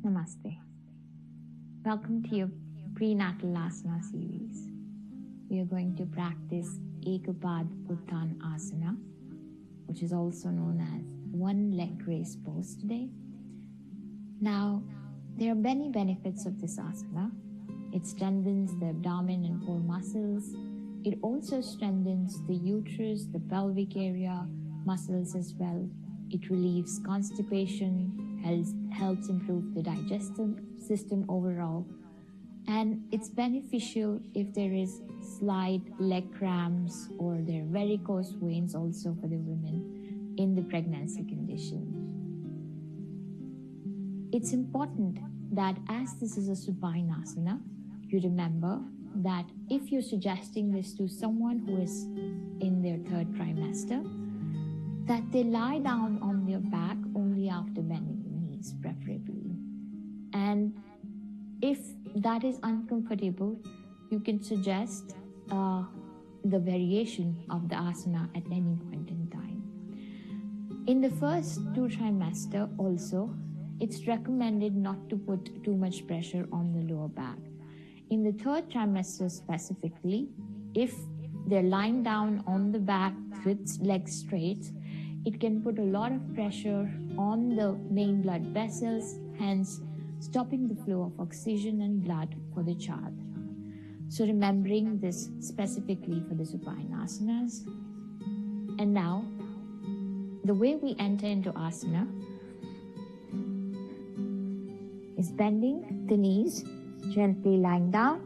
Namaste. Welcome to your prenatal asana series. We are going to practice Uttanpadasana, which is also known as one leg raise pose today. Now, there are many benefits of this asana. It strengthens the abdomen and core muscles. It also strengthens the uterus, the pelvic area muscles as well. It relieves constipation, helps improve the digestive system overall, and it's beneficial if there is slight leg cramps or there are varicose veins also for the women in the pregnancy condition. It's important that as this is a supine asana, you remember that if you're suggesting this to someone who is in their third trimester, that they lie down on their back only after bending the knees, preferably. And if that is uncomfortable, you can suggest the variation of the asana at any point in time. In the first 2 trimester also, it's recommended not to put too much pressure on the lower back. In the 3rd trimester specifically, if they're lying down on the back with legs straight, it can put a lot of pressure on the main blood vessels, hence stopping the flow of oxygen and blood for the child. So remembering this specifically for the supine asanas. And now, the way we enter into asana is bending the knees, gently lying down.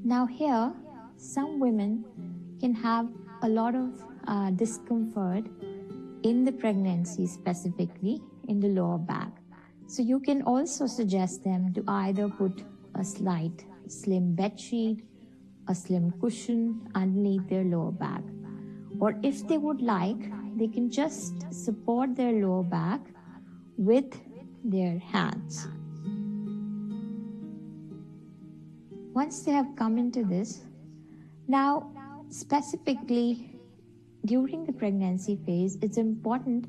Now here, some women can have a lot of discomfort in the pregnancy, specifically in the lower back. So you can also suggest them to either put a slight slim bed sheet, a slim cushion underneath their lower back. Or if they would like, they can just support their lower back with their hands. Once they have come into this, now specifically during the pregnancy phase, it's important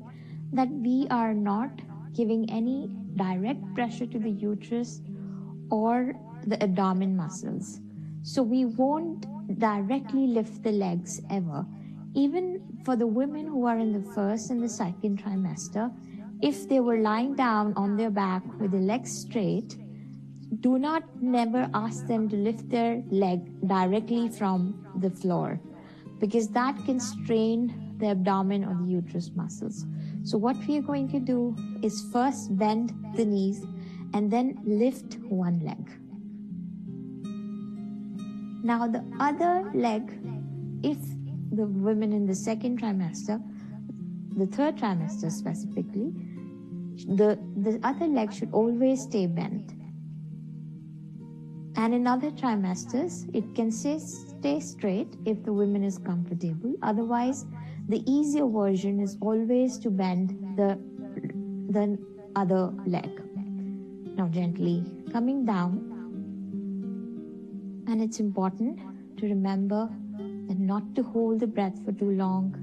that we are not giving any direct pressure to the uterus or the abdomen muscles. So we won't directly lift the legs ever. Even for the women who are in the 1st and the 2nd trimester, if they were lying down on their back with the legs straight, do not never ask them to lift their leg directly from the floor, because that can strain the abdomen or the uterus muscles. So what we are going to do is first bend the knees and then lift one leg. Now the other leg, if the women in the 2nd trimester, the 3rd trimester specifically, the other leg should always stay bent. And in other trimesters, it can stay straight if the woman is comfortable. Otherwise, the easier version is always to bend the other leg. Now gently coming down. And it's important to remember that not to hold the breath for too long,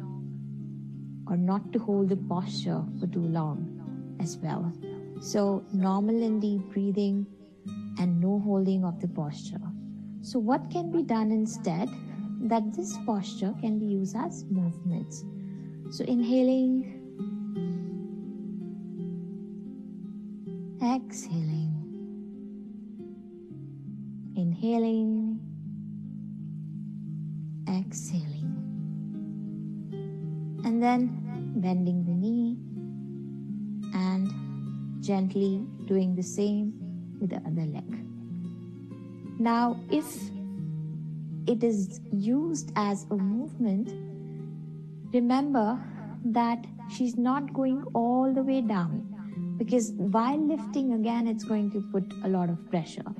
or not to hold the posture for too long as well. So normal and deep breathing, and no holding of the posture. So what can be done instead? That this posture can be used as movements. So inhaling, exhaling, inhaling, exhaling, and then bending the knee and gently doing the same with the other leg. Now, if it is used as a movement, remember that she's not going all the way down, because while lifting again, it's going to put a lot of pressure.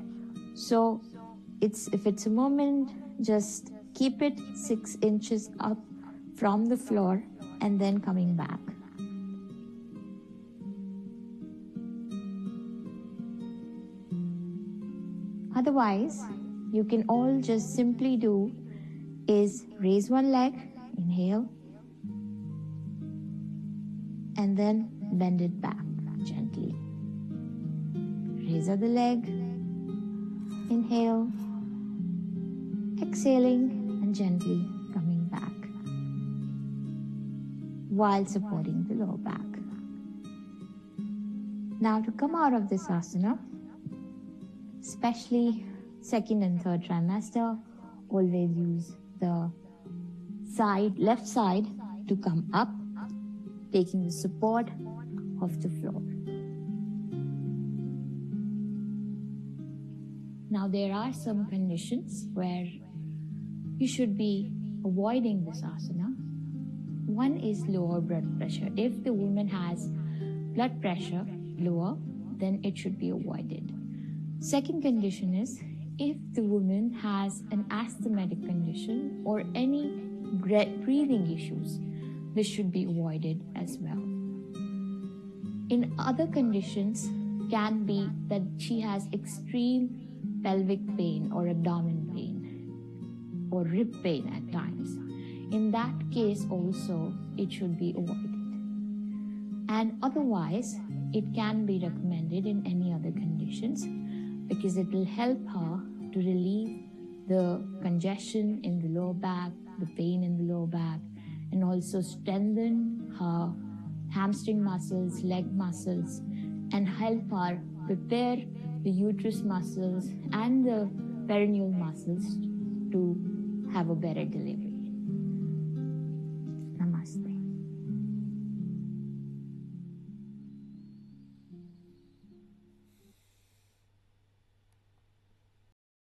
So if it's a moment, just keep it 6 inches up from the floor and then coming back. Otherwise, you can all just simply do is raise one leg, inhale, and then bend it back gently. Raise up the leg, inhale, exhaling and gently coming back while supporting the lower back. Now to come out of this asana, especially second and third trimester, always use the left side to come up, taking the support of the floor. Now there are some conditions where you should be avoiding this asana. One is lower blood pressure. If the woman has blood pressure lower, then it should be avoided. Second condition is if the woman has an asthmatic condition or any breathing issues, this should be avoided as well. In other conditions can be that she has extreme pelvic pain or abdomen pain or rib pain at times. In that case also it should be avoided. And otherwise it can be recommended in any other conditions because it will help her to relieve the congestion in the lower back, the pain in the lower back, and also strengthen her hamstring muscles, leg muscles, and help her prepare the uterus muscles and the perineal muscles to have a better delivery.